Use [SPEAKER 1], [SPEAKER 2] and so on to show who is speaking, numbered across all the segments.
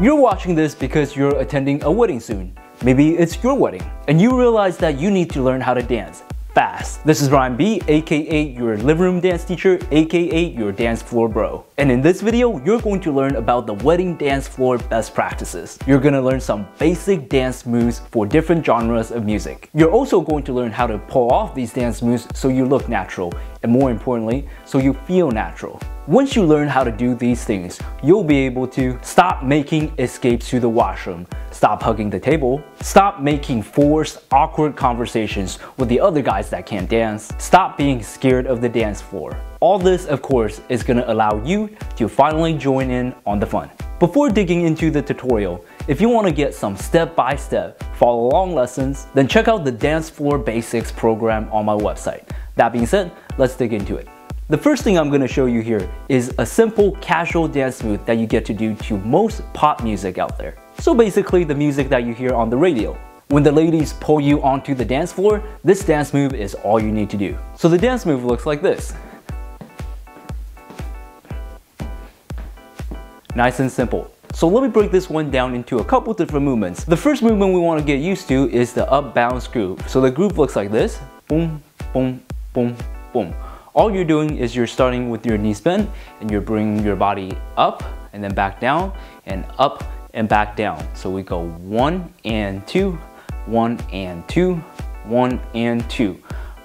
[SPEAKER 1] You're watching this because you're attending a wedding soon. Maybe it's your wedding, and you realize that you need to learn how to dance fast. This is Ryan B, aka your living room dance teacher, aka your dance floor bro. And in this video, you're going to learn about the wedding dance floor best practices. You're gonna learn some basic dance moves for different genres of music. You're also going to learn how to pull off these dance moves so you look natural, and more importantly, so you feel natural. Once you learn how to do these things, you'll be able to stop making escapes to the washroom, stop hugging the table, stop making forced, awkward conversations with the other guys that can't dance, stop being scared of the dance floor. All this, of course, is gonna allow you to finally join in on the fun. Before digging into the tutorial, if you want to get some step-by-step follow-along lessons, then check out the Dance Floor Basics program on my website. That being said, let's dig into it. The first thing I'm going to show you here is a simple casual dance move that you get to do to most pop music out there. So basically the music that you hear on the radio. When the ladies pull you onto the dance floor, this dance move is all you need to do. So the dance move looks like this. Nice and simple. So let me break this one down into a couple different movements. The first movement we want to get used to is the up bounce groove. So the groove looks like this. Boom, boom, boom, boom. All you're doing is you're starting with your knees bent and you're bringing your body up and then back down and up and back down. So we go 1 and 2, 1 and 2, 1 and 2,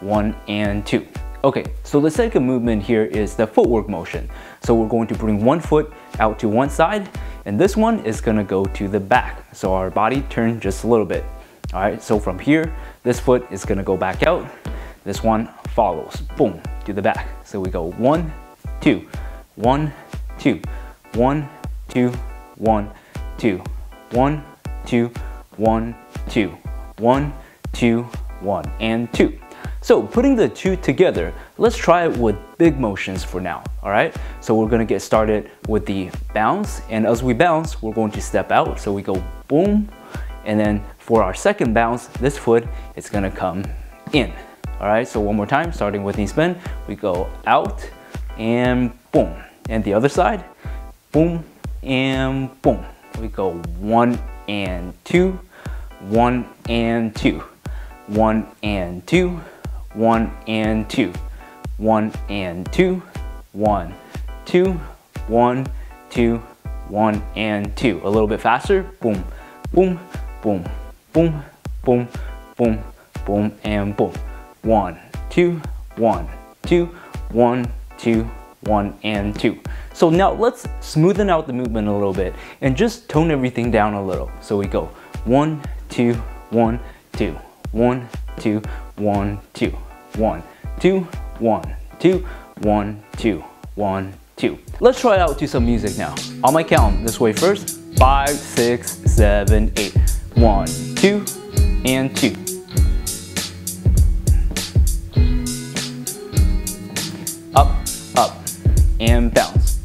[SPEAKER 1] 1 and 2. Okay, so the second movement here is the footwork motion. So we're going to bring one foot out to one side and this one is gonna go to the back. So our body turns just a little bit. All right, so from here, this foot is gonna go back out. This one follows, boom, to the back. So we go 1, 2, 1, 2, 1, 2, 1, 2, 1, 2, 1, 2, 1, 2, 1, and 2. So putting the two together, let's try it with big motions for now, all right? So we're gonna get started with the bounce, and as we bounce, we're going to step out. So we go boom, and then for our second bounce, this foot is gonna come in. All right, so one more time, starting with knee bend, we go out and boom. And the other side, boom and boom. We go 1 and 2, 1 and 2, 1 and 2, 1 and 2, 1 and 2, 1, 2, 1, 2, 1 and 2. A little bit faster, boom, boom, boom, boom, boom, boom, boom, and boom. 1, 2, 1, 2, 1, 2, 1, and 2. So now let's smoothen out the movement a little bit and just tone everything down a little. So we go 1, 2, 1, 2, 1, 2, 1, 2, 1, 2, 1, 2, 1, 2, 1, 2. Let's try it out to some music now. On my count, this way first. 5, 6, 7, 8. 1, 2, and 2. Up, up, and bounce.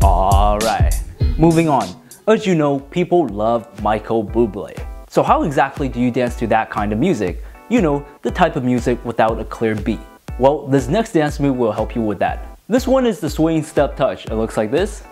[SPEAKER 1] All right, moving on. As you know, people love Michael Bublé. So how exactly do you dance to that kind of music? You know, the type of music without a clear beat. Well, this next dance move will help you with that. This one is the swing step touch. It looks like this.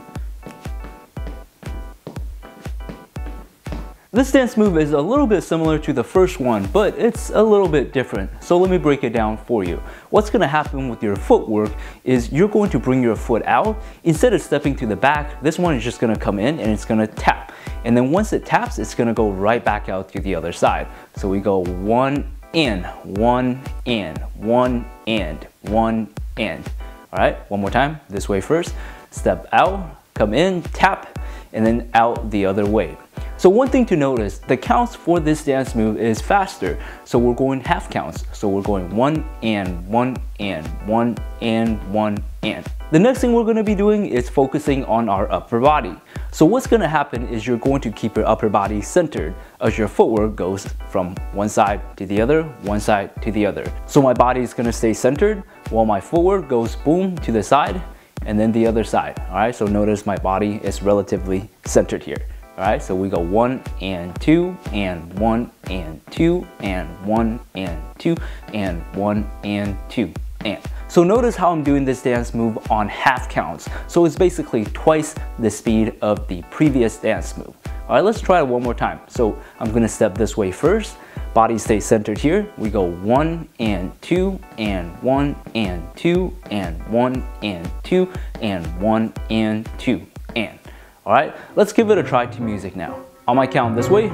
[SPEAKER 1] This dance move is a little bit similar to the first one, but it's a little bit different. So let me break it down for you. What's gonna happen with your footwork is you're going to bring your foot out. Instead of stepping to the back, this one is just gonna come in and it's gonna tap. And then once it taps, it's gonna go right back out to the other side. So we go 1 in, 1 in, 1 and, 1 and. All right, one more time, this way first. Step out, come in, tap, and then out the other way. So one thing to notice, the counts for this dance move is faster. So we're going half counts. So we're going 1 and 1 and 1 and 1 and. The next thing we're going to be doing is focusing on our upper body. So what's going to happen is you're going to keep your upper body centered as your footwork goes from one side to the other, one side to the other. So my body is going to stay centered while my footwork goes boom to the side and then the other side. All right, so notice my body is relatively centered here. All right, so we go 1 and 2 and 1 and 2 and 1 and 2 and 1 and 2 and. So notice how I'm doing this dance move on half counts. So it's basically twice the speed of the previous dance move. All right, let's try it one more time. So I'm gonna step this way first. Body stays centered here. We go 1 and 2 and 1 and 2 and 1 and 2 and 1 and 2 and. All right, let's give it a try to music now. On my count this way.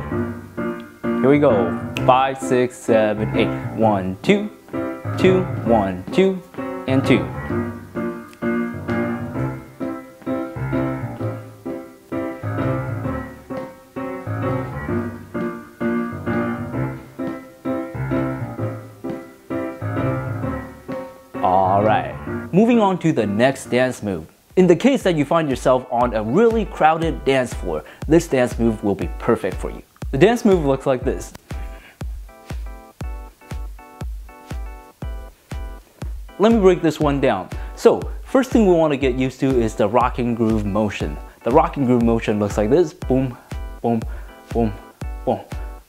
[SPEAKER 1] Here we go. 5, 6, 7, 8. 1, 2, 2, 1, 2, and 2. All right, moving on to the next dance move. In the case that you find yourself on a really crowded dance floor, this dance move will be perfect for you. The dance move looks like this. Let me break this one down. So, first thing we want to get used to is the rocking groove motion. The rocking groove motion looks like this. Boom, boom, boom, boom,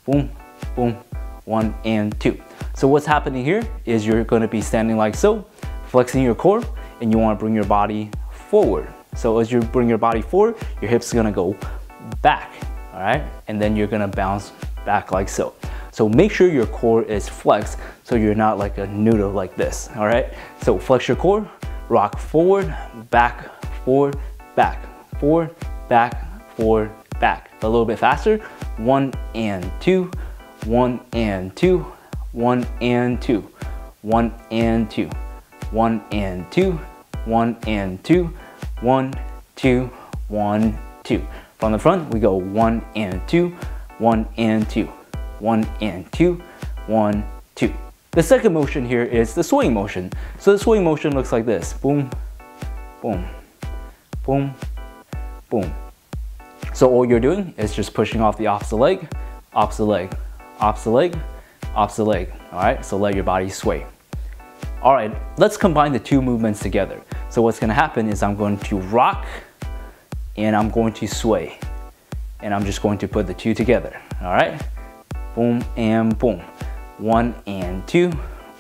[SPEAKER 1] boom, boom, 1 and 2. So what's happening here is you're going to be standing like so, flexing your core, and you want to bring your body forward. So as you bring your body forward, your hips are going to go back, all right? And then you're going to bounce back like so. So make sure your core is flexed so you're not like a noodle like this, all right? So flex your core, rock forward, back, back, forward, back. A little bit faster. 1 and 2, 1 and 2, 1 and 2, 1 and 2, 1 and 2, 1 and 2, 1, 2, 1, 2. From the front, we go 1 and 2, 1 and 2. 1 and 2, 1, 2. The second motion here is the swing motion. So the swing motion looks like this. Boom, boom, boom, boom. So all you're doing is just pushing off the opposite leg, opposite leg, opposite leg, opposite leg. All right, so let your body sway. All right, let's combine the two movements together. So what's gonna happen is I'm going to rock and I'm going to sway. And I'm just going to put the two together, all right? Boom and boom. 1 and 2,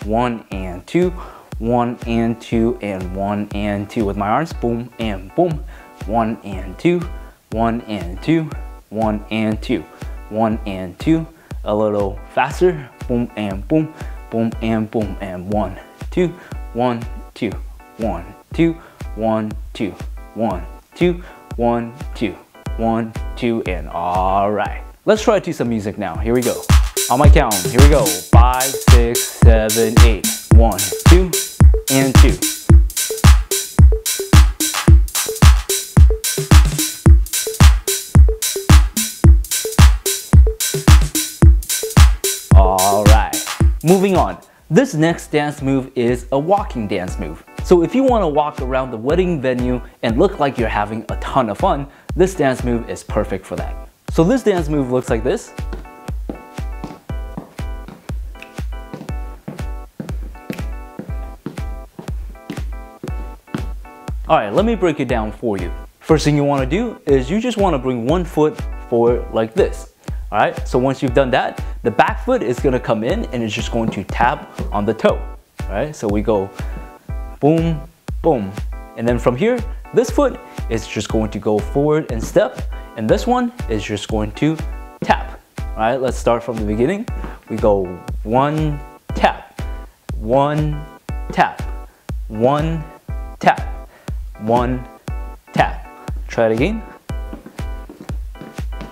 [SPEAKER 1] 1 and 2, 1 and 2, and 1 and 2 with my arms. Boom and boom. 1 and 2, 1 and 2, 1 and 2, 1 and 2. A little faster. Boom and boom, boom and boom, and 1, 2, 1, 2, 1, 2, 1, 2, 1, 2, 1, 2, 1, 2, and all right. Let's try to some music now. Here we go. On my count, here we go. 5, 6, 7, 8. 1, 2, and 2. All right. Moving on. This next dance move is a walking dance move. So if you want to walk around the wedding venue and look like you're having a ton of fun, this dance move is perfect for that. So this dance move looks like this. All right, let me break it down for you. First thing you want to do is you just want to bring one foot forward like this. All right, so once you've done that, the back foot is going to come in and it's just going to tap on the toe. All right, so we go boom, boom. And then from here, this foot is just going to go forward and step. And this one is just going to tap. All right, let's start from the beginning. We go 1, tap, 1, tap, 1, tap, 1, tap. Try it again.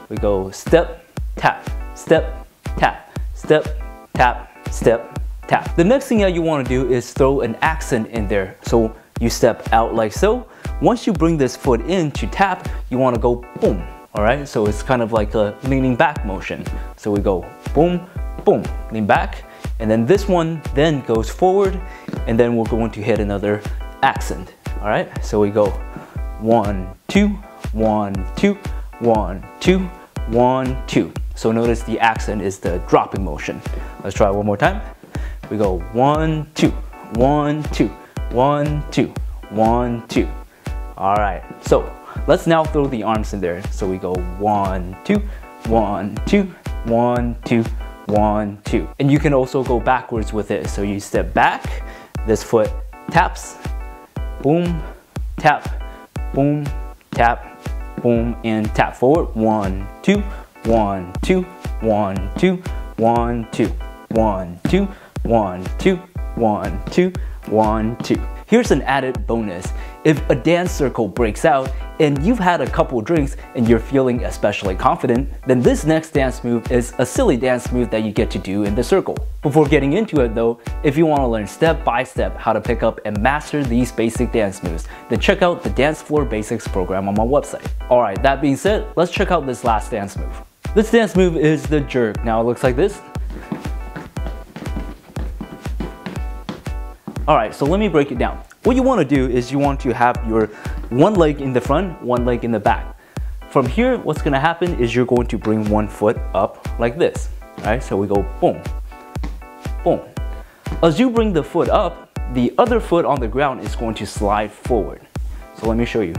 [SPEAKER 1] We go step, tap, step, tap, step, tap, step, tap. The next thing that you want to do is throw an accent in there. So you step out like so. Once you bring this foot in to tap, you want to go boom. All right, so it's kind of like a leaning back motion. So we go boom, boom, lean back. And then this one then goes forward, and then we're going to hit another accent. All right, so we go 1, 2, 1, 2, 1, 2, 1, 2. So notice the accent is the dropping motion. Let's try it one more time. We go 1, 2, 1, 2, 1, 2, 1, 2. All right, so let's now throw the arms in there. So we go 1, 2, 1, 2, 1, 2, 1, 2. And you can also go backwards with it. So you step back, this foot taps, boom, tap, boom, tap, boom, and tap forward. 1, 2, 1, 2, 1, 2, 1, 2, 1, 2, 1, 2, 1, 2, 1, 2. Here's an added bonus. If a dance circle breaks out and you've had a couple drinks and you're feeling especially confident, then this next dance move is a silly dance move that you get to do in the circle. Before getting into it though, if you want to learn step by step how to pick up and master these basic dance moves, then check out the Dance Floor Basics program on my website. Alright, that being said, let's check out this last dance move. This dance move is the jerk. Now it looks like this. Alright, so let me break it down. What you want to do is you want to have your one leg in the front, one leg in the back. From here, what's going to happen is you're going to bring one foot up like this. Alright, so we go boom, boom. As you bring the foot up, the other foot on the ground is going to slide forward. So let me show you.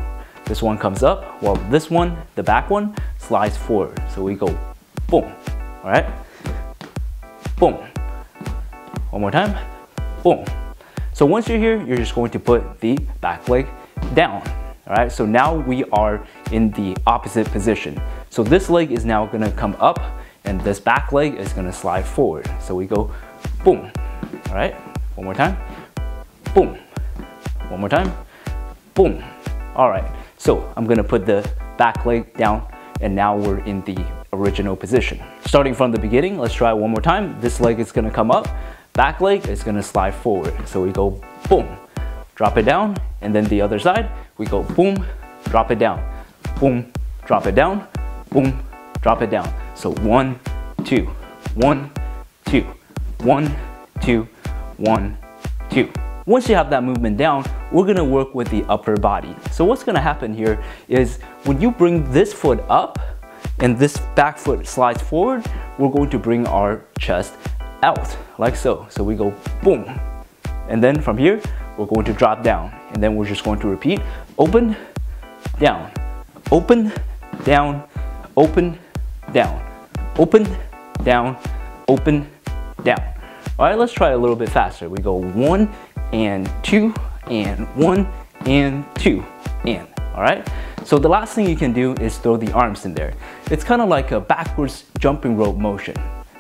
[SPEAKER 1] This one comes up, while this one, the back one, slides forward. So we go boom. Alright, boom. One more time, boom. So once you're here, you're just going to put the back leg down. Alright, so now we are in the opposite position. So this leg is now gonna come up and this back leg is gonna slide forward. So we go boom. Alright, one more time, boom. One more time, boom. Alright, so I'm gonna put the back leg down and now we're in the original position. Starting from the beginning, let's try one more time. This leg is gonna come up. Back leg is gonna slide forward. So we go boom, drop it down, and then the other side, we go boom, drop it down, boom, drop it down, boom, drop it down. So 1, 2, 1, 2, 1, 2, 1, 2. Once you have that movement down, we're gonna work with the upper body. So what's gonna happen here is when you bring this foot up and this back foot slides forward, we're going to bring our chest out like so. So we go boom, and then from here we're going to drop down, and then we're just going to repeat open, down, open, down, open, down, open, down, open, down. All right, let's try a little bit faster. We go 1 and 2 and 1 and 2 and. All right, so the last thing you can do is throw the arms in there. It's kind of like a backwards jumping rope motion.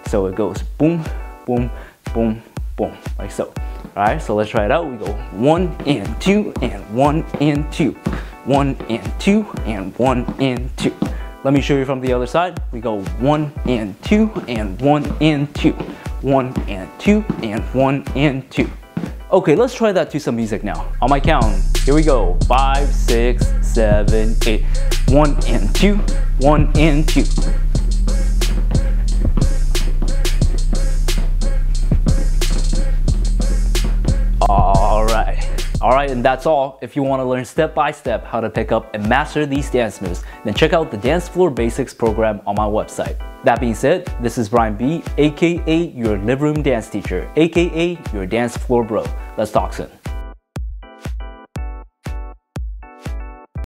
[SPEAKER 1] So it goes boom, boom, boom, boom, like so. All right, so let's try it out. We go 1 and 2 and 1 and 2, 1 and 2 and 1 and 2. Let me show you from the other side. We go 1 and 2 and 1 and 2, 1 and 2 and 1 and 2. Okay, let's try that to some music now. On my count, here we go. 5, 6, 7, 8. 1 and 2, 1 and 2. Alright, and that's all. If you want to learn step by step how to pick up and master these dance moves, then check out the Dance Floor Basics program on my website. That being said, this is Brian B, aka your living room dance teacher, aka your dance floor bro. Let's talk soon.